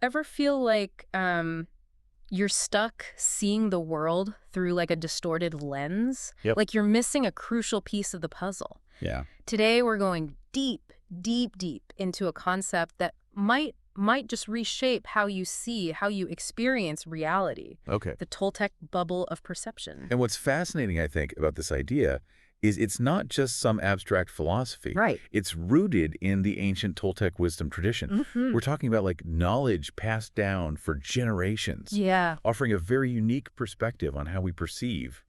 ever feel like you're stuck seeing the world through like a distorted lens? Yep. Like you're missing a crucial piece of the puzzle. Yeah. Today we're going deep, deep, deep into a concept that might just reshape how you see, how you experience reality. Okay. The Toltec bubble of perception. And what's fascinating, I think, about this idea is it's not just some abstract philosophy. Right. It's rooted in the ancient Toltec wisdom tradition. We're talking about like knowledge passed down for generations, Yeah. offering a very unique perspective on how we perceive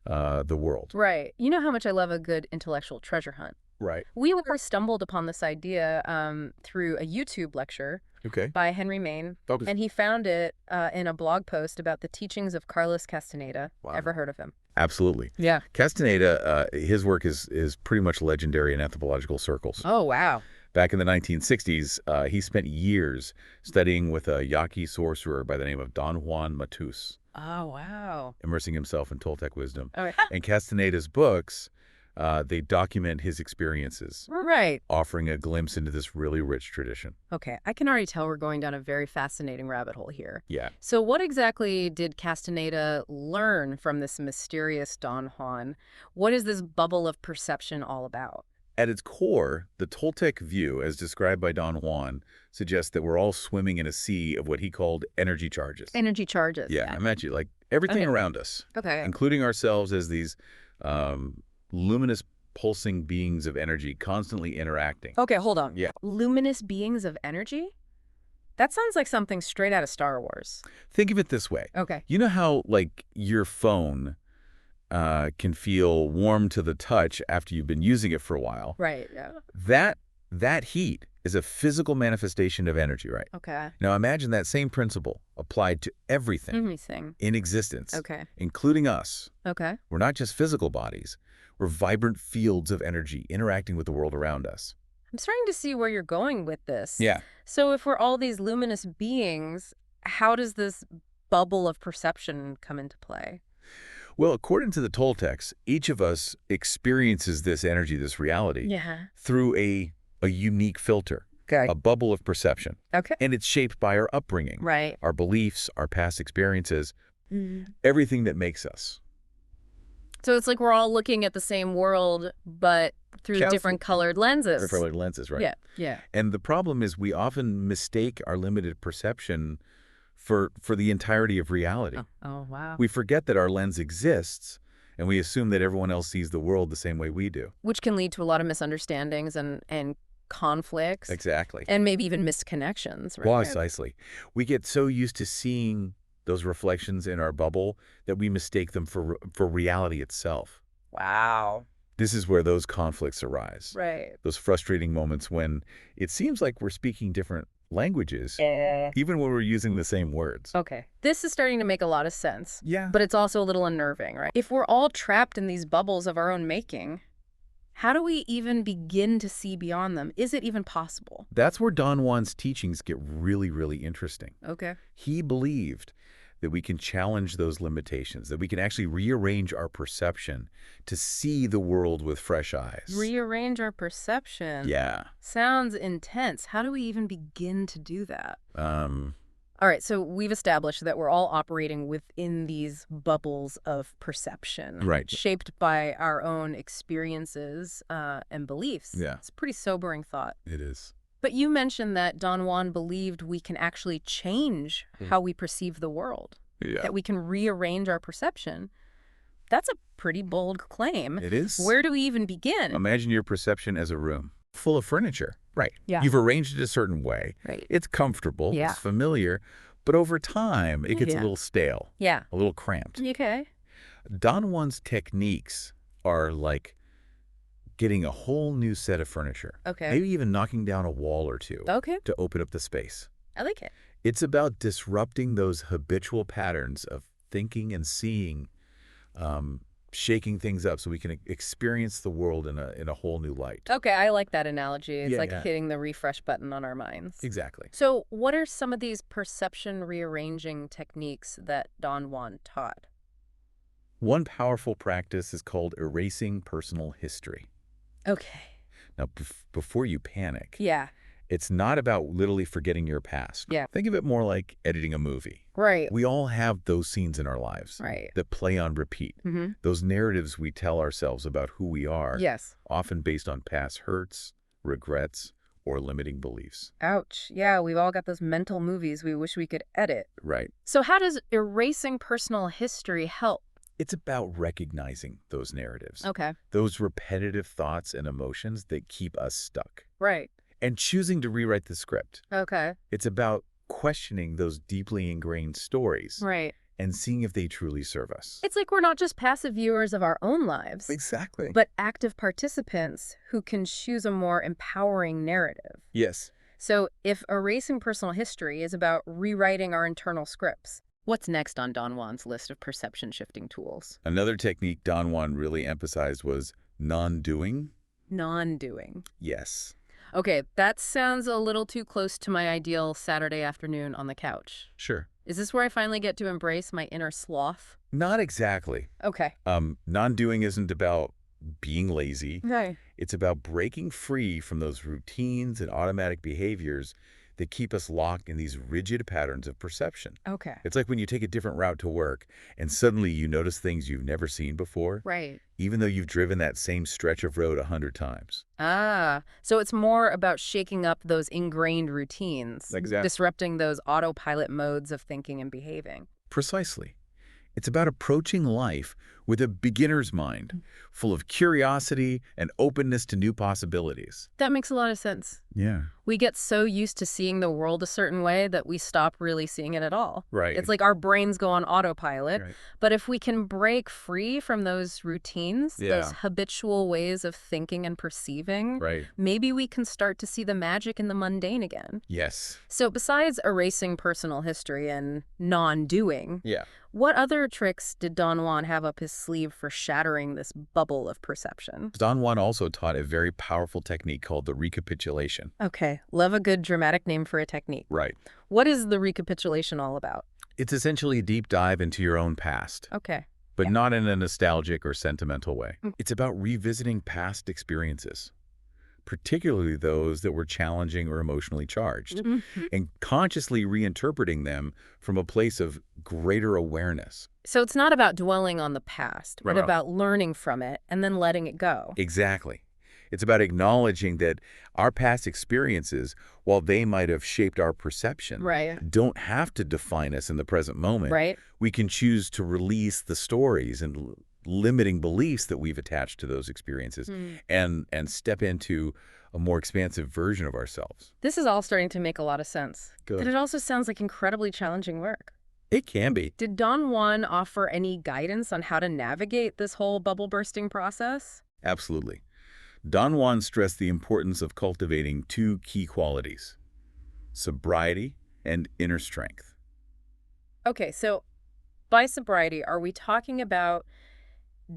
the world. Right. You know how much I love a good intellectual treasure hunt. Right. We were stumbled upon this idea through a YouTube lecture Okay. by Genrimain, Focus. and he found it in a blog post about the teachings of Carlos Castaneda. Wow. Ever heard of him? Absolutely. Yeah. Castaneda, his work is pretty much legendary in anthropological circles. Oh, wow. Back in the 1960s, he spent years studying with a Yaqui sorcerer by the name of Don Juan Matus, Oh, wow. immersing himself in Toltec wisdom. Oh, And Castaneda's books, they document his experiences, right. offering a glimpse into this really rich tradition. Okay, I can already tell we're going down a very fascinating rabbit hole here. Yeah. So what exactly did Castaneda learn from this mysterious Don Juan? What is this bubble of perception all about? At its core, the Toltec view, as described by Don Juan, suggests that we're all swimming in a sea of what he called energy charges. Energy charges. Yeah, imagine like everything Okay. around us, Okay. including ourselves as these luminous pulsing beings of energy constantly interacting. Okay, hold on. Yeah. Luminous beings of energy? That sounds like something straight out of Star Wars. Think of it this way. Okay. You know how like your phone can feel warm to the touch after you've been using it for a while? Right, yeah. That heat is a physical manifestation of energy, right? Okay. Now imagine that same principle applied to everything Everything. in existence, Okay. including us. Okay. We're not just physical bodies. We're vibrant fields of energy interacting with the world around us. I'm starting to see where you're going with this. Yeah. So if we're all these luminous beings, how does this bubble of perception come into play? Well, according to the Toltecs, each of us experiences this energy, this reality, Yeah. through a unique filter, Okay. a bubble of perception. Okay. And it's shaped by our upbringing, Right. our beliefs, our past experiences, everything that makes us. So it's like we're all looking at the same world, but through Counts- different colored lenses. Different lenses, right? Yeah. Yeah. And the problem is we often mistake our limited perception for the entirety of reality. Oh, wow. We forget that our lens exists, and we assume that everyone else sees the world the same way we do. Which can lead to a lot of misunderstandings and conflicts. Exactly. And maybe even misconnections, right? Well, precisely. We get so used to seeing those reflections in our bubble that we mistake them for reality itself. Wow. This is where those conflicts arise. Right. Those frustrating moments when it seems like we're speaking different languages, even when we're using the same words. Okay. This is starting to make a lot of sense. Yeah. But it's also a little unnerving, right? If we're all trapped in these bubbles of our own making, how do we even begin to see beyond them? Is it even possible? That's where Don Juan's teachings get really, really interesting. Okay. He believed that we can challenge those limitations, that we can actually rearrange our perception to see the world with fresh eyes. Rearrange our perception. Yeah. Sounds intense. How do we even begin to do that? All right, so we've established that we're all operating within these bubbles of perception. Right. Shaped by our own experiences and beliefs. Yeah. It's a pretty sobering thought. It is. But you mentioned that Don Juan believed we can actually change how we perceive the world. Yeah. That we can rearrange our perception. That's a pretty bold claim. It is. Where do we even begin? Imagine your perception as a room full of furniture. Right. Yeah. You've arranged it a certain way. Right. It's comfortable. Yeah. It's familiar. But over time, it gets Yeah. a little stale, Yeah. a little cramped. Okay. Don Juan's techniques are like getting a whole new set of furniture. Okay. Maybe even knocking down a wall or two Okay. to open up the space. I like it. It's about disrupting those habitual patterns of thinking and seeing, shaking things up so we can experience the world in a whole new light. Okay, I like that analogy. It's Yeah, like yeah. hitting the refresh button on our minds. Exactly. So what are some of these perception rearranging techniques that Don Juan taught? One powerful practice is called erasing personal history. Okay. Now, before you panic, Yeah. It's not about literally forgetting your past. Yeah. Think of it more like editing a movie. Right. We all have those scenes in our lives Right. that play on repeat. Those narratives we tell ourselves about who we are, Yes. often based on past hurts, regrets, or limiting beliefs. Ouch. Yeah, we've all got those mental movies we wish we could edit. Right. So how does erasing personal history help? It's about recognizing those narratives. Okay. Those repetitive thoughts and emotions that keep us stuck. Right. And choosing to rewrite the script. Okay. It's about questioning those deeply ingrained stories. Right. And seeing if they truly serve us. It's like we're not just passive viewers of our own lives. Exactly. But active participants who can choose a more empowering narrative. Yes. So if erasing personal history is about rewriting our internal scripts, what's next on Don Juan's list of perception-shifting tools? Another technique Don Juan really emphasized was non-doing. Non-doing. Yes. Okay, that sounds a little too close to my ideal Saturday afternoon on the couch. Sure. Is this where I finally get to embrace my inner sloth? Not exactly. Okay. Non-doing isn't about being lazy. Okay. It's about breaking free from those routines and automatic behaviors that keep us locked in these rigid patterns of perception. Okay. It's like when you take a different route to work and suddenly you notice things you've never seen before, Right. even though you've driven that same stretch of road 100 times. Ah, so it's more about shaking up those ingrained routines, Exactly. disrupting those autopilot modes of thinking and behaving. Precisely. It's about approaching life with a beginner's mind, full of curiosity and openness to new possibilities. That makes a lot of sense. Yeah. We get so used to seeing the world a certain way that we stop really seeing it at all. Right. It's like our brains go on autopilot. Right. But if we can break free from those routines, those habitual ways of thinking and perceiving, Right. maybe we can start to see the magic in the mundane again. Yes. So besides erasing personal history and non-doing, Yeah. what other tricks did Don Juan have up his sleeve for shattering this bubble of perception? Don Juan also taught a very powerful technique called the recapitulation. Okay, love a good dramatic name for a technique. Right. What is the recapitulation all about? It's essentially a deep dive into your own past, Okay. but not in a nostalgic or sentimental way. Mm. It's about revisiting past experiences, particularly those that were challenging or emotionally charged, and consciously reinterpreting them from a place of greater awareness. So it's not about dwelling on the past, but Right. about learning from it and then letting it go. Exactly. It's about acknowledging that our past experiences, while they might have shaped our perception, Right. don't have to define us in the present moment. Right. We can choose to release the stories and limiting beliefs that we've attached to those experiences and step into a more expansive version of ourselves. This is all starting to make a lot of sense. Good. But it also sounds like incredibly challenging work. It can be. Did Don Juan offer any guidance on how to navigate this whole bubble bursting process? Absolutely. Don Juan stressed the importance of cultivating two key qualities: sobriety and inner strength. Okay, so by sobriety, are we talking about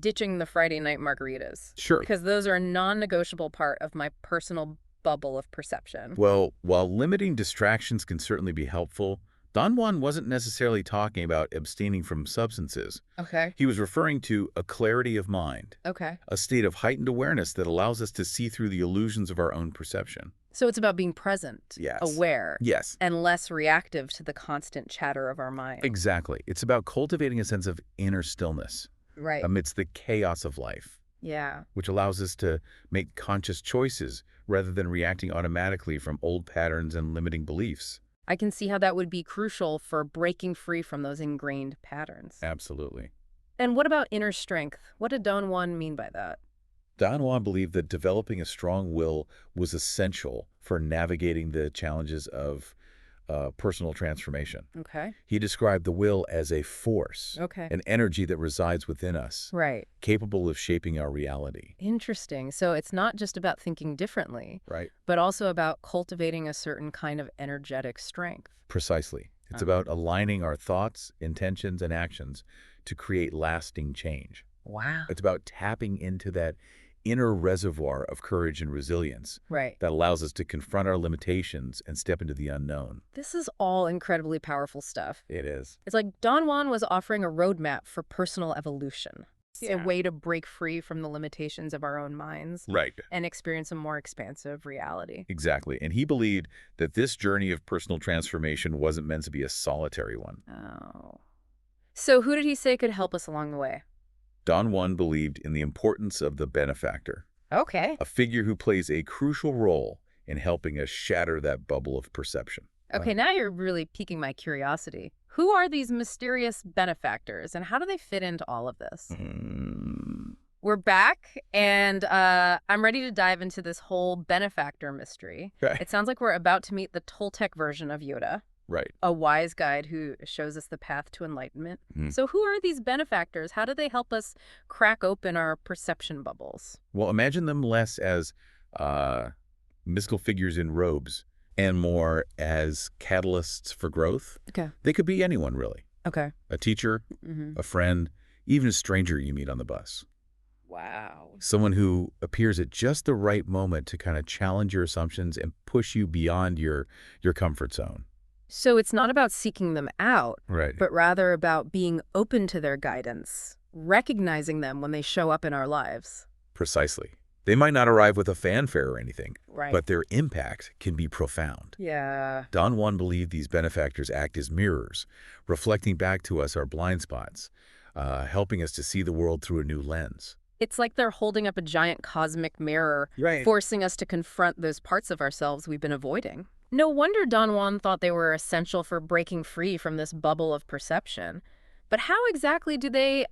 ditching the Friday night margaritas? Sure. Because those are a non-negotiable part of my personal bubble of perception. Well, while limiting distractions can certainly be helpful, Don Juan wasn't necessarily talking about abstaining from substances. Okay. He was referring to a clarity of mind, Okay. a state of heightened awareness that allows us to see through the illusions of our own perception. So it's about being present, Yes. aware, Yes. and less reactive to the constant chatter of our mind. Exactly. It's about cultivating a sense of inner stillness Right. amidst the chaos of life, Yeah. which allows us to make conscious choices rather than reacting automatically from old patterns and limiting beliefs. I can see how that would be crucial for breaking free from those ingrained patterns. Absolutely. And what about inner strength? What did Don Juan mean by that? Don Juan believed that developing a strong will was essential for navigating the challenges of personal transformation. Okay. He described the will as a force, Okay. an energy that resides within us, Right. capable of shaping our reality. Interesting. So it's not just about thinking differently, Right? but also about cultivating a certain kind of energetic strength. Precisely. It's about aligning our thoughts, intentions, and actions to create lasting change. Wow. It's about tapping into that inner reservoir of courage and resilience Right. that allows us to confront our limitations and step into the unknown. This is all incredibly powerful stuff. It is. It's like Don Juan was offering a roadmap for personal evolution. It's a way to break free from the limitations of our own minds Right. and experience a more expansive reality. Exactly. And he believed that this journey of personal transformation wasn't meant to be a solitary one. Oh. So who did he say could help us along the way? Don Juan believed in the importance of the benefactor, Okay. a figure who plays a crucial role in helping us shatter that bubble of perception. Okay, now you're really piquing my curiosity. Who are these mysterious benefactors, and how do they fit into all of this? We're back, and I'm ready to dive into this whole benefactor mystery. Okay. It sounds like we're about to meet the Toltec version of Yoda, Right. a wise guide who shows us the path to enlightenment. So who are these benefactors? How do they help us crack open our perception bubbles? Well, imagine them less as mystical figures in robes and more as catalysts for growth. Okay. They could be anyone, really. Okay. A teacher, a friend, even a stranger you meet on the bus. Wow. Someone who appears at just the right moment to kind of challenge your assumptions and push you beyond your comfort zone. So it's not about seeking them out, Right. but rather about being open to their guidance, recognizing them when they show up in our lives. Precisely. They might not arrive with a fanfare or anything, Right. but their impact can be profound. Yeah. Don Juan believed these benefactors act as mirrors, reflecting back to us our blind spots, helping us to see the world through a new lens. It's like they're holding up a giant cosmic mirror, Right. forcing us to confront those parts of ourselves we've been avoiding. No wonder Don Juan thought they were essential for breaking free from this bubble of perception. But how exactly do they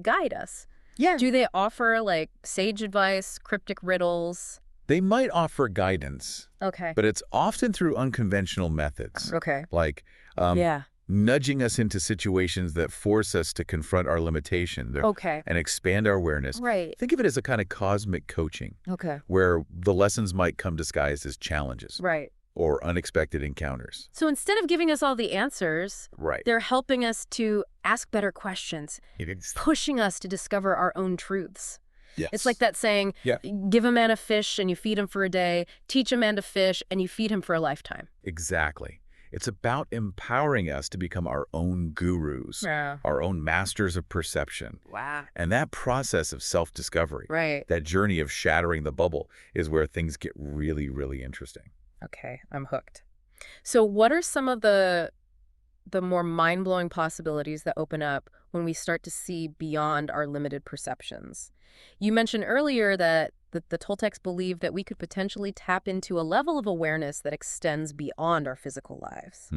guide us? Yeah. Do they offer, like, sage advice, cryptic riddles? They might offer guidance, Okay. but it's often through unconventional methods, Okay. like Yeah. nudging us into situations that force us to confront our limitations Okay. and expand our awareness. Right. Think of it as a kind of cosmic coaching, Okay. where the lessons might come disguised as challenges Right. or unexpected encounters. So instead of giving us all the answers, Right. they're helping us to ask better questions, pushing us to discover our own truths. Yes. It's like that saying, Yeah. give a man a fish and you feed him for a day, teach a man to fish and you feed him for a lifetime. Exactly. It's about empowering us to become our own gurus, Yeah. our own masters of perception. Wow. And that process of self-discovery, Right. that journey of shattering the bubble, is where things get really, really interesting. Okay, I'm hooked. So what are some of the more mind-blowing possibilities that open up when we start to see beyond our limited perceptions? You mentioned earlier that the Toltecs believe that we could potentially tap into a level of awareness that extends beyond our physical lives.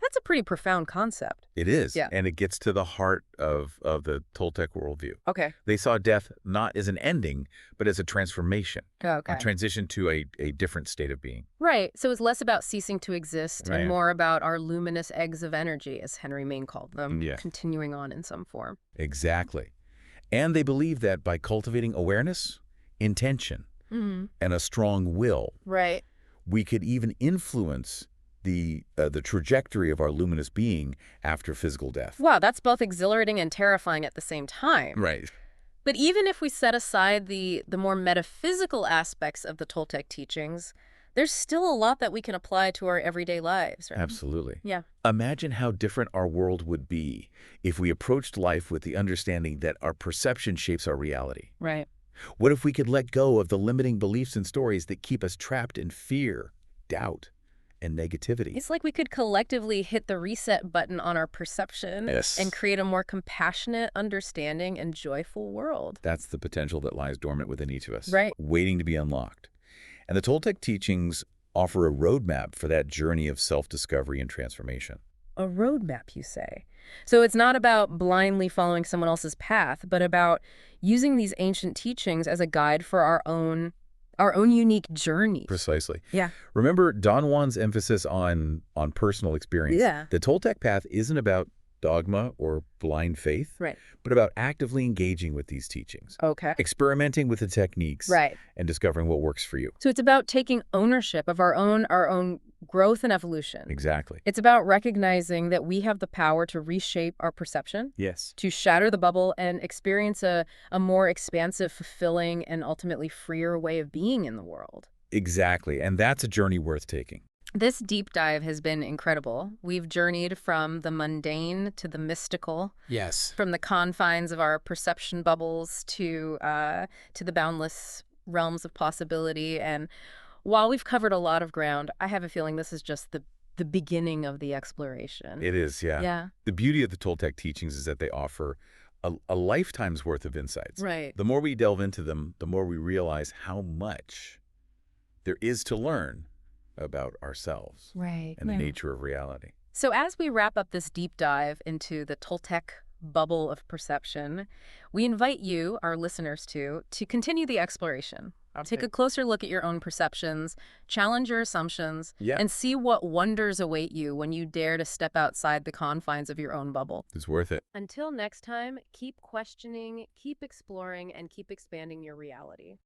That's a pretty profound concept. It is, Yeah. and it gets to the heart of the Toltec worldview. Okay. They saw death not as an ending, but as a transformation, Okay. a transition to a different state of being. Right. So it's less about ceasing to exist Right. and more about our luminous eggs of energy, as Genrimain called them, Yeah. continuing on in some form. Exactly. And they believe that by cultivating awareness, intention, and a strong will, Right. we could even influence the trajectory of our luminous being after physical death. Wow, that's both exhilarating and terrifying at the same time. Right. But even if we set aside the more metaphysical aspects of the Toltec teachings, there's still a lot that we can apply to our everyday lives, right? Absolutely. Yeah. Imagine how different our world would be if we approached life with the understanding that our perception shapes our reality. Right. What if we could let go of the limiting beliefs and stories that keep us trapped in fear, doubt, and negativity? It's like we could collectively hit the reset button on our perception Yes. and create a more compassionate, understanding, and joyful world. That's the potential that lies dormant within each of us, Right. waiting to be unlocked. And the Toltec teachings offer a roadmap for that journey of self-discovery and transformation. A roadmap, you say? So it's not about blindly following someone else's path, but about using these ancient teachings as a guide for our own unique journey. Precisely. Yeah. Remember Don Juan's emphasis on personal experience. Yeah. The Toltec path isn't about dogma or blind faith, Right. but about actively engaging with these teachings, Okay. experimenting with the techniques, Right. and discovering what works for you. So it's about taking ownership of our own growth and evolution. Exactly. It's about recognizing that we have the power to reshape our perception, Yes. to shatter the bubble, and experience a more expansive, fulfilling, and ultimately freer way of being in the world. Exactly. And that's a journey worth taking. This deep dive has been incredible. We've journeyed from the mundane to the mystical, Yes. from the confines of our perception bubbles to the boundless realms of possibility. And while we've covered a lot of ground, I have a feeling this is just the beginning of the exploration. It is, yeah. Yeah. The beauty of the Toltec teachings is that they offer a lifetime's worth of insights. Right. The more we delve into them, the more we realize how much there is to learn about ourselves Right. and the nature of reality. So as we wrap up this deep dive into the Toltec bubble of perception, we invite you, our listeners, to continue the exploration. Take a closer look at your own perceptions, challenge your assumptions, Yeah. and see what wonders await you when you dare to step outside the confines of your own bubble. It's worth it. Until next time, keep questioning, keep exploring, and keep expanding your reality.